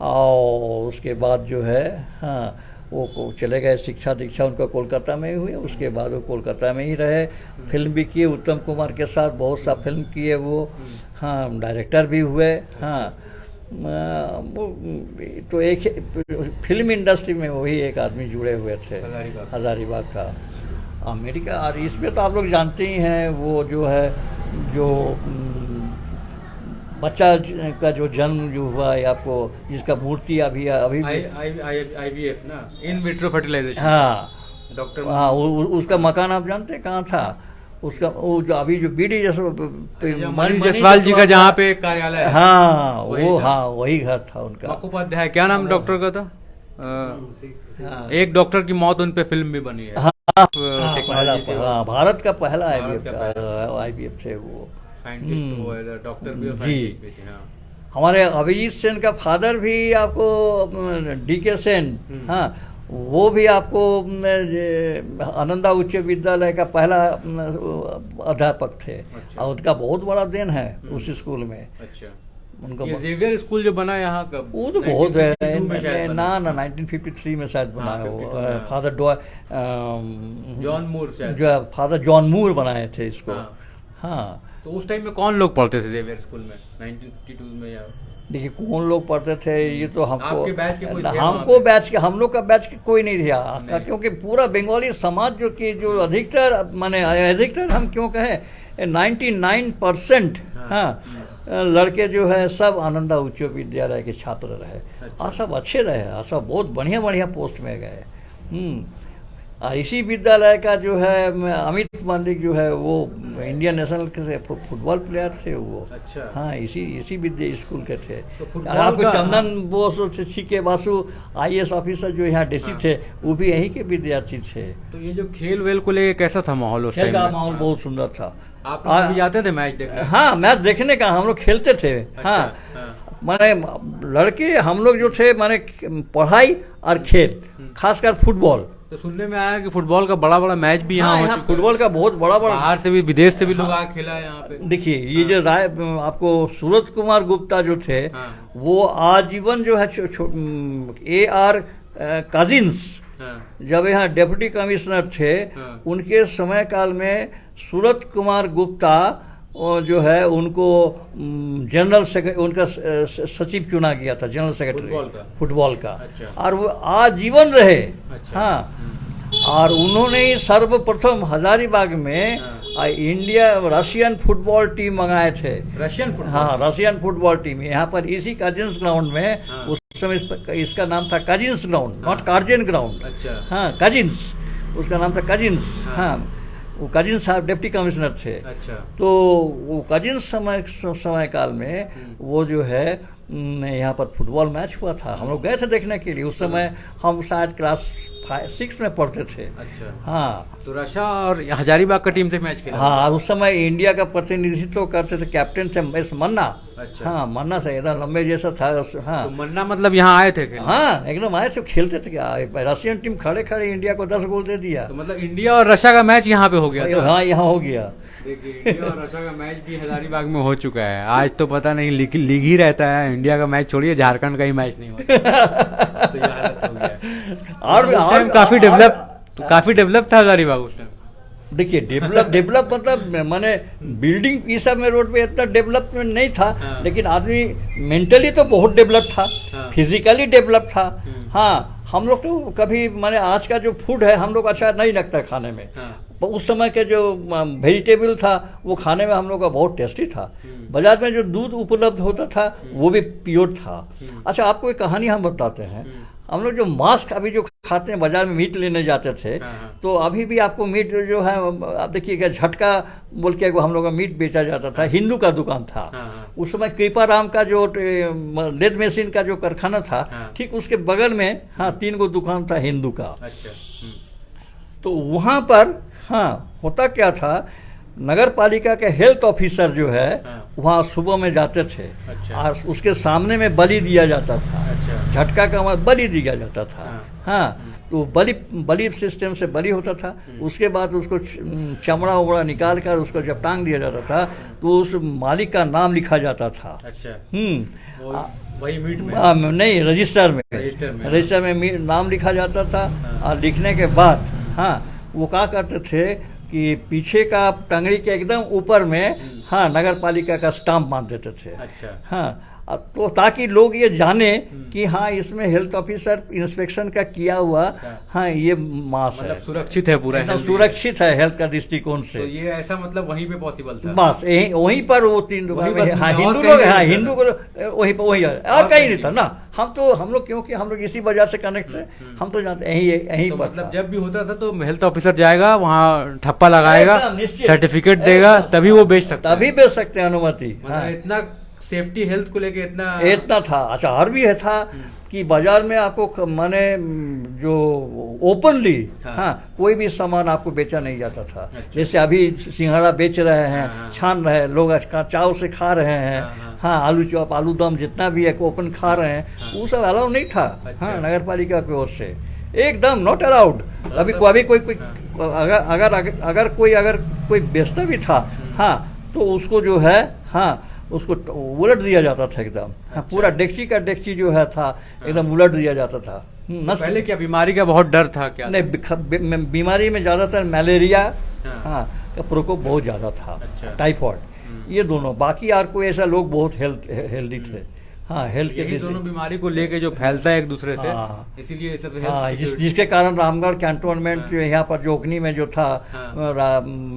और उसके बाद जो है, हाँ, वो चले गए, शिक्षा दीक्षा उनका कोलकाता में ही हुई। उसके बाद वो कोलकाता में ही रहे, फिल्म भी किए उत्तम कुमार के साथ, बहुत सा फिल्म किए वो। हाँ, डायरेक्टर भी हुए। हाँ, तो एक फिल्म इंडस्ट्री में वही एक आदमी जुड़े हुए थे, हजारीबाग का अमेरिका। और इसमें तो आप लोग जानते ही हैं, वो जो है जो बच्चा का जो जन्म जो हुआ है आपको, जिसका मूर्ति अभी IVF ना, इन विट्रो फर्टिलाइजेशन। हाँ, डॉक्टर, हाँ, उसका मकान आप जानते हैं कहाँ था? उसका वो जो अभी जो BD जसवाल जी का जहाँ पे कार्यालय है। हाँ, वो, हाँ, वही घर था उनका। मकोपाध्याय, क्या नाम डॉक्टर का था? एक डॉक्टर की मौत उन पे फिल्म भी बनी है। हाँ, भारत का पहला IVF थे वो। डॉक्टर भी थे। हाँ, हमारे अभिजीत सेन का फादर भी आपको DK सेन, हाँ, वो भी आपको आनंदा उच्च विद्यालय का पहला अध्यापक थे। अच्छा। और उनका बहुत बड़ा देन है उस स्कूल में। अच्छा। उनका ये जेवियर स्कूल जो बना यहाँ कब? वो तो बहुत है 1952 में शायद बना। ना 1953 में शायद बना है वो 52 में। फादर जॉन मूर शायद। जो फादर जॉन मूर बनाए थे इसको। हाँ। हाँ तो उस टाइम में कौन लोग पढ़ते थे जेवियर स्कूल में 1952 में? या देखिए कौन लोग पढ़ते थे ये तो हमको आपके बैच के कोई थे वहाँ हमको पे? बैच के हम लोग का बैच के कोई नहीं रहा नहीं। क्योंकि पूरा बंगाली समाज जो कि जो अधिकतर माने अधिकतर हम क्यों कहें 99% हाँ लड़के जो है सब आनंदा उच्च विद्यालय के छात्र रहे अच्छा। और सब अच्छे रहे और सब बहुत बढ़िया बढ़िया पोस्ट में गए। और इसी विद्यालय का जो है अमित मलिक जो है वो इंडियन नेशनल के फुटबॉल प्लेयर थे वो। अच्छा। हाँ इसी विद्या स्कूल के थे। तो और फुटबॉल आपको का- चंदन बोस और सीके बासु IAS ऑफिसर जो यहाँ डीसी हाँ। थे वो भी यहीं के विद्यार्थी थे। तो ये जो खेल वेल को लेके कैसा था माहौल उस खेल टाइम का में? माहौल बहुत सुंदर था। आप लोग भी जाते थे मैच देखने? हाँ मैच देखने का हम लोग खेलते थे। अच्छा, हाँ हाँ। माने लड़के हम लोग जो थे माने पढ़ाई और खेल खासकर फुटबॉल। तो सुनने में आया कि फुटबॉल का बड़ा बड़ा मैच भी यहाँ हाँ हो यहाँ चुका है। फुटबॉल का बहुत बड़ा बड़ा बाहर से भी विदेश से भी लोग आके खेला है यहाँ पे। देखिए ये जो राय आपको सूरज कुमार गुप्ता जो थे हाँ। वो आजीवन जो है AR काजिन्स हाँ। जब यहाँ डिप्टी कमिश्नर थे हाँ। उनके समय काल में सूरज कुमार गुप्ता जो है उनको जनरल सेक्रेटरी उनका सचिव चुना गया था जनरल सेक्रेटरी फुटबॉल का। अच्छा। और वो आजीवन रहे। अच्छा। हाँ और उन्होंने ही सर्वप्रथम हजारीबाग में रशियन फुटबॉल टीम मंगाए थे। Russian football? हाँ रशियन फुटबॉल टीम यहाँ पर इसी काजिन्स ग्राउंड में हाँ। उस समय इसका नाम था काजिन्स ग्राउंड नॉट कार्जन ग्राउंड। अच्छा। हाँ काजिन्स उसका नाम था काजिन्स। हाँ। हाँ वो काजिन्स साहब डिप्टी कमिश्नर थे। अच्छा। तो वो काजिन्स समय काल में वो जो है यहाँ पर फुटबॉल मैच हुआ था। हम लोग गए थे देखने के लिए। उस समय हम शायद क्लास 6 में पढ़ते थे। अच्छा। हाँ तो रशा और हजारीबाग का टीम से मैच खेला? हाँ उस समय इंडिया का प्रतिनिधित्व करते थे कैप्टन थे एस मन्ना। अच्छा। हाँ मन्ना से एकदम लंबे जैसा था। हाँ तो मन्ना मतलब यहाँ आए थे खेलने? हाँ एकदम आए थे खेलते थे क्या रशियन टीम खड़े खड़े इंडिया को 10 गोल दे दिया। तो मतलब इंडिया और रशिया का मैच यहाँ पे हो गया था? हाँ यहाँ हो गया। देखिए इंडिया और रशिया का मैच भी हजारीबाग में हो चुका है। आज तो पता नहीं लीग ही रहता है। इंडिया का मैच छोड़िए झारखंड का ही मैच नहीं होता। तो ये हालत हो गया। और उस टाइम काफी डेवलप था हजारीबाग उस टाइम। देखिए डेवलप मतलब माने बिल्डिंग ये सब में रोड पे इतना डेवलपमेंट नहीं था। हाँ। लेकिन आदमी मेंटली तो बहुत डेवलप था। हाँ। फिजिकली डेवलप था। हाँ हम लोग तो कभी माने आज का जो फूड है हम लोग अच्छा नहीं लगता खाने में। हाँ। पर उस समय के जो वेजिटेबल था वो खाने में हम लोग का बहुत टेस्टी था। बाजार में जो दूध उपलब्ध होता था वो भी प्योर था। अच्छा आपको एक कहानी हम बताते हैं। हम लोग जो मांस अभी जो खाते हैं बाजार में मीट लेने जाते थे हाँ। तो अभी भी आपको मीट जो है आप देखिएगा झटका बोल के हम लोग का मीट बेचा जाता था। हिंदू का दुकान था। हाँ। उस समय कृपाराम का जो लेद मशीन का जो कारखाना था हाँ। ठीक उसके बगल में हाँ 3 गो दुकान था हिंदू का। अच्छा। तो वहाँ पर हाँ होता क्या था नगर पालिका के हेल्थ ऑफिसर जो है हाँ। वहाँ सुबह में जाते थे। अच्छा। और उसके सामने में बलि दिया जाता था। अच्छा। झटका का वहाँ बलि दिया जाता था। हाँ। हाँ तो बलि सिस्टम से बलि होता था। उसके बाद उसको चमड़ा उमड़ा निकाल कर उसको जब टांग दिया जाता था तो उस मालिक का नाम लिखा जाता था। अच्छा। आ- वही मीट में? नहीं रजिस्टर में रजिस्टर में नाम लिखा जाता था। हाँ। और लिखने के बाद हाँ वो क्या करते थे कि पीछे का टंगड़ी के एकदम ऊपर में हाँ नगर पालिका का स्टाम्प मान देते थे। अच्छा। हाँ तो ताकि लोग ये जाने कि हाँ इसमें हेल्थ ऑफिसर इंस्पेक्शन का किया हुआ हाँ ये मास है मतलब सुरक्षित है पूरा एकदम health? सुरक्षित है हेल्थ का दृष्टिकोण से। तो ये ऐसा मतलब वहीं पे पॉसिबल था? बस यही वहीं पर वो 3 दुकान वहीं में पर हाँ और हिंदू कहीं लोग नहीं हाँ था हिंदू को वहीं पर वहीं और कहीं नहीं था ना। हम लोग क्योंकि हम लोग इसी बाजार से कनेक्ट थे हम तो जानते यहीं तो पर मतलब था। जब भी होता था तो हेल्थ ऑफिसर जाएगा वहाँ ठप्पा लगाएगा एकदम निश्चित। सर्टिफिकेट देगा तभी वो बेच सकता है। तभी बेच सकते हैं अनुमति। मतलब हाँ इतना सेफ्टी हेल्थ को लेके इतना इतना था। अच्छा और भी है था कि बाजार में आपको माने जो ओपनली हाँ। हाँ कोई भी सामान आपको बेचा नहीं जाता था। अच्छा। जैसे अभी सिंघाड़ा बेच रहे हैं हाँ। छान रहे हैं लोग चाव से खा रहे हैं। हाँ। हाँ आलू चॉप आलू दम जितना भी है ओपन खा रहे हैं वो सब अलाउ नहीं था। अच्छा। हाँ नगर पालिका की ओर से एकदम नॉट अलाउड। अभी कोई अगर कोई बेचता भी था हाँ तो उसको जो है हाँ उसको उलट दिया जाता था एकदम। हाँ, पूरा डेक्ची का डेक्ची जो है था एकदम उलट दिया जाता था। तो पहले क्या बीमारी का बहुत डर था क्या? नहीं, बीमारी में ज़्यादातर मलेरिया हाँ का प्रकोप बहुत ज़्यादा था। अच्छा। टाइफॉइड, ये दोनों। बाकी और कोई ऐसा लोग बहुत हेल्दी थे। हाँ, हेल्थ के यही दोनों बीमारी को लेके जो फैलता है एक दूसरे से, हाँ। इसीलिए ये सब हाँ, हेल्थ जिसके कारण रामगढ़ कैंटोनमेंट जो यहाँ पर जो ओखनी में जो था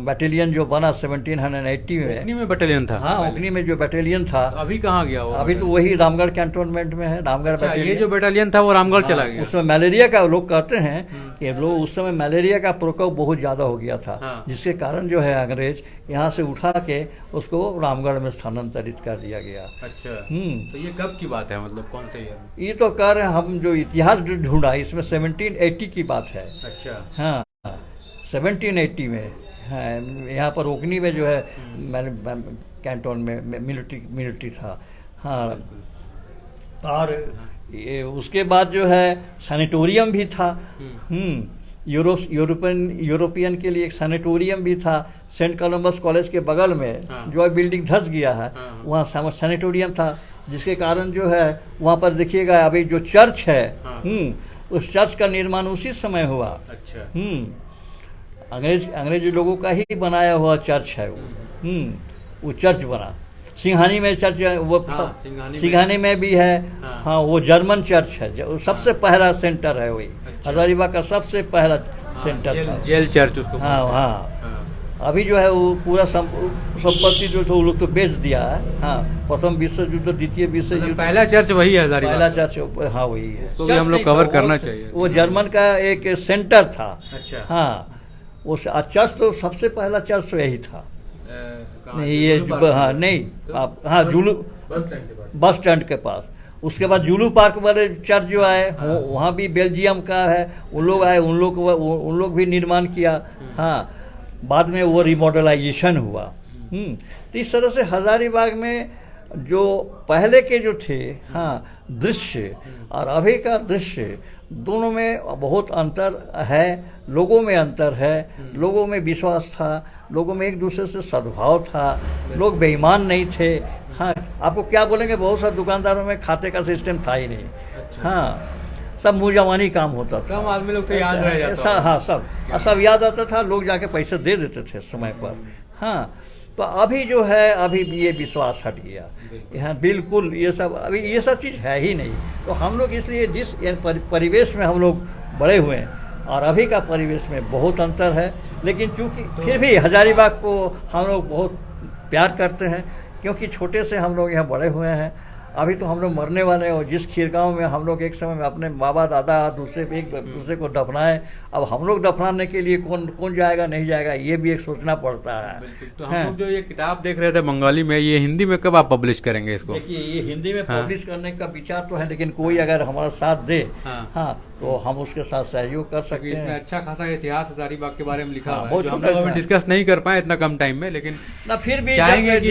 बटालियन जो बना 1780 में। ओखनी में बटालियन था? हाँ, ओखनी में जो बटालियन था। तो अभी कहाँ गया वो? अभी तो वही रामगढ़ कैंटोनमेंट में है, रामगढ़ अच्छा, ये बटालियन। जो बटालियन था वो रामगढ़ चला गया? उसमें मलेरिया का लोग कहते हैं कि लोग उस समय मलेरिया का प्रकोप बहुत ज़्यादा हो गया था। हाँ। जिसके कारण जो है अंग्रेज यहाँ से उठा के उसको रामगढ़ में स्थानांतरित कर दिया गया। अच्छा, तो ये कब की बात है, मतलब कौन से ईयर में? ये तो कह रहे हैं हम जो इतिहास जो ढूंढा इसमें 1780 की बात है। अच्छा। हाँ, 1780 में। हाँ, यहाँ पर ओखनी में जो है कैंटोन में मिलिट्री था। हाँ, और ये उसके बाद जो है सैनिटोरियम भी था। यूरोपियन के लिए एक सैनिटोरियम भी था सेंट कोलंबस कॉलेज के बगल में। हाँ। जो बिल्डिंग धस गया है, वहाँ सैनिटोरियम था, जिसके कारण जो है वहाँ पर देखिएगा अभी जो चर्च है, हाँ। उस चर्च का निर्माण उसी समय हुआ। अच्छा। अंग्रेज लोगों का ही बनाया हुआ चर्च है वो चर्च बना। सिंघानी में चर्च है वो। हाँ, सिंघानी में भी है। हाँ। हाँ, वो जर्मन चर्च है, सबसे पहला सेंटर है वही। अच्छा। हजारीबाग का सबसे पहला सेंटर था। जेल चर्च उसको। हाँ हाँ। अभी जो है वो पूरा संपत्ति जो था वो लोग तो बेच दिया है। हाँ, प्रथम विश्व युद्ध, द्वितीय विश्व युद्ध, पहला चर्च वही है हजारीबाग? पहला चर्च, हाँ वही है। तो भी हम लोग कवर करना चाहिए। वो जर्मन का एक सेंटर था। अच्छा। हाँ, वो चर्च तो सबसे पहला चर्च तो यही था। नहीं, ये हाँ नहीं, आप हाँ जुलू बस स्टैंड के पास। उसके बाद जुलू पार्क वाले चर्च जो आए, वहाँ भी बेल्जियम का है, उन लोग आए, उन लोग भी निर्माण किया। हाँ, बाद में वो रिमॉडलाइजेशन हुआ। तो इस तरह से हजारीबाग में जो पहले के जो थे, हाँ, दृश्य और अभी का दृश्य, दोनों में बहुत अंतर है। लोगों में अंतर है, लोगों में विश्वास था, लोगों में एक दूसरे से सद्भाव था, लोग बेईमान नहीं थे। हाँ, आपको क्या बोलेंगे, बहुत सारे दुकानदारों में खाते का सिस्टम था ही नहीं। अच्छा। हाँ, सब मुँहजबानी काम होता था। कम आदमी लोग तो याद रह जाता। हाँ, सब याद आता था, लोग जाके पैसे दे देते थे समय पर। हाँ, तो अभी जो है, अभी ये विश्वास हट गया। यहाँ बिल्कुल ये सब, अभी ये सब चीज़ है ही नहीं। तो हम लोग इसलिए जिस परिवेश में हम लोग बड़े हुए हैं और अभी का परिवेश में बहुत अंतर है। लेकिन चूँकि फिर भी हजारीबाग को हम लोग बहुत प्यार करते हैं, क्योंकि छोटे से हम लोग यहाँ बड़े हुए हैं। अभी तो हम लोग मरने वाले हैं, और जिस खीरगांव में हम लोग एक समय में अपने बाबा दादा एक दूसरे को दफनाए, अब हम लोग दफनाने के लिए कौन जाएगा नहीं जाएगा, ये भी एक सोचना पड़ता है। तो हम लोग जो ये किताब देख रहे थे बंगाली में, ये हिंदी में कब आप पब्लिश करेंगे इसको? देखिए, ये हिंदी में पब्लिश करने का विचार तो है, लेकिन कोई अगर हमारा साथ दे, हाँ, तो हम उसके साथ सहयोग कर सकते हैं। इसमें अच्छा खासा इतिहास हजारीबाग के बारे में लिखा हाँ, हुआ है, जो हम लोग अभी डिस्कस नहीं कर पाए इतना कम टाइम में, लेकिन ना फिर भी चाहेंगे कि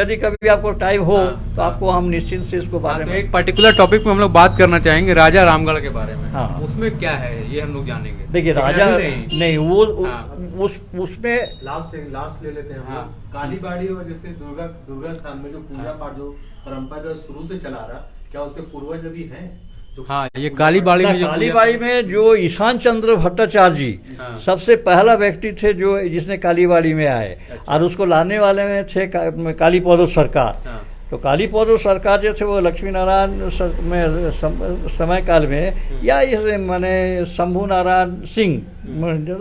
यदि कभी आपको टाइम हो तो आपको हम निश्चिंत से इसको बारे में एक पर्टिकुलर टॉपिक में हम लोग बात करना चाहेंगे, राजा रामगढ़ के बारे में। हाँ। उसमें क्या है ये हम लोग जानेंगे। देखिए, राजा नहीं, वो उसमें लास्ट ले लेते हैं हम लोग। कालीबाड़ी और जैसे दुर्गा स्थान में जो पूजा पाठ जो परंपरा जो शुरू से चला रहा, क्या उसके पूर्वज अभी हैं? हाँ, ये कालीबाड़ी में जो ईशान चंद्र भट्टाचार्य जी सबसे पहला व्यक्ति थे जो जिसने कालीबाड़ी में आए। और उसको लाने वाले में थे कालीपौधो सरकार। तो कालीपौधो सरकार जो थे वो लक्ष्मी नारायण में समय काल में, या इस माने शंभू नारायण सिंह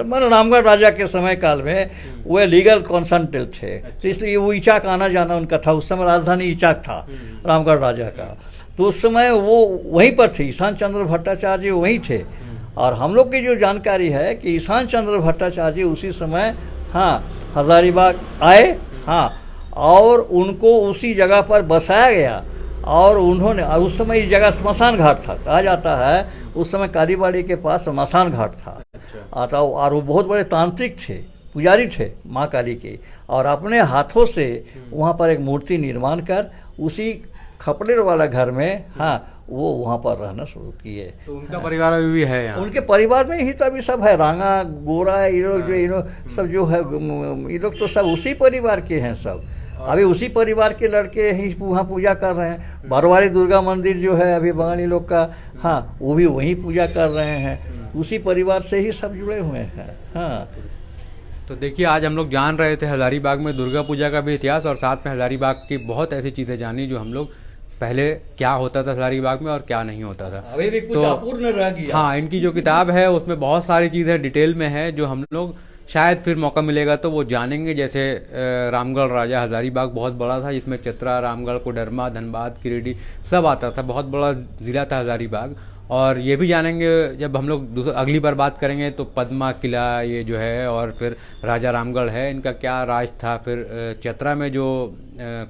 माने रामगढ़ राजा के समय काल में वो लीगल कॉन्सल्टेंट थे। तो इसलिए वो इचाक आना जाना उनका था। उस समय राजधानी इचाक था रामगढ़ राजा का। तो उस समय वो वहीं पर थे, ईशान चंद्र भट्टाचार्य वहीं थे। और हम लोग की जो जानकारी है कि ईशान चंद्र भट्टाचार्य उसी समय, हाँ, हजारीबाग आए। हाँ, और उनको उसी जगह पर बसाया गया। और उन्होंने, उस समय इस जगह स्मशान घाट था, कहा जाता है उस समय कालीबाड़ी के पास स्मशान घाट था। और वो बहुत बड़े तांत्रिक थे, पुजारी थे माँ काली के, और अपने हाथों से वहाँ पर एक मूर्ति निर्माण कर उसी खपड़ेर वाला घर में, हाँ, वो वहाँ पर रहना शुरू किए। तो उनका परिवार अभी भी है यहाँ? उनके परिवार में ही तो अभी सब है, रांगा, गोरा, ये लोग जो सब जो है, ये लोग तो सब उसी परिवार के हैं सब। अभी उसी परिवार के लड़के ही वहाँ पूजा कर रहे हैं। बरवारी दुर्गा मंदिर जो है अभी बंगाली लोग का, हाँ, वो भी वहीं पूजा कर रहे हैं। उसी परिवार से ही सब जुड़े हुए हैं। हाँ, तो देखिए आज हम लोग जान रहे थे हजारीबाग में दुर्गा पूजा का भी इतिहास, और साथ में हजारीबाग की बहुत ऐसी चीज़ें जानी जो हम लोग पहले क्या होता था हजारीबाग में और क्या नहीं होता था। अभी भी कुछ अपूर्ण रह गया। हाँ, इनकी जो किताब है उसमें बहुत सारी चीज़ें डिटेल में है जो हम लोग शायद फिर मौका मिलेगा तो वो जानेंगे। जैसे रामगढ़ राजा हजारीबाग बहुत बड़ा था, जिसमें चतरा, रामगढ़, कोडरमा, धनबाद, गिरिडीह सब आता था। बहुत बड़ा ज़िला था हजारीबाग। और ये भी जानेंगे जब हम लोग अगली बार बात करेंगे तो पद्मा किला ये जो है, और फिर राजा रामगढ़ है, इनका क्या राज था। फिर चतरा में जो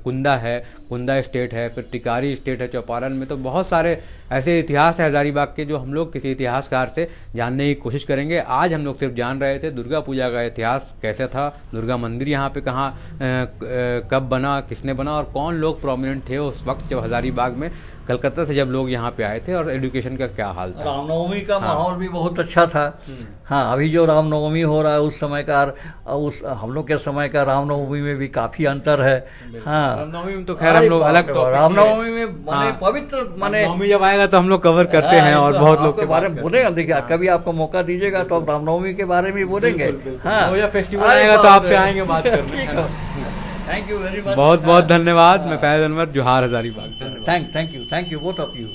कुंदा है, कुंदा स्टेट है, फिर टिकारी स्टेट है चौपारण में। तो बहुत सारे ऐसे इतिहास है हजारीबाग के जो हम लोग किसी इतिहासकार से जानने की कोशिश करेंगे। आज हम लोग सिर्फ जान रहे थे दुर्गा पूजा का इतिहास कैसे था, दुर्गा मंदिर यहाँ पे कहाँ कब बना, किसने बना, और कौन लोग प्रोमिनेंट थे उस वक्त जब हजारीबाग में कलकत्ता से जब लोग यहाँ पे आए थे, और एजुकेशन का क्या हाल था। रामनवमी का माहौल भी बहुत अच्छा था। हाँ, अभी जो रामनवमी हो रहा है उस समय का, उस हम लोग के समय का रामनवमी में भी काफी अंतर है। हाँ, रामनवमी में तो खैर हम लोग अलग, रामनवमी में माने पवित्र, माने नवमी जब आएगा तो हम लोग कवर करते हैं और बहुत लोग के बारे में बोलेंगे। देखिए कभी आपको मौका दीजिएगा तो आप रामनवमी के बारे में बोलेंगे। हाँ, फेस्टिवल आएगा तो आपसे आएंगे बात करने। थैंक यू वेरी मच, बहुत बहुत धन्यवाद। मैं फैज अनवर, जोहार Hazaribagh. Thank you both of you.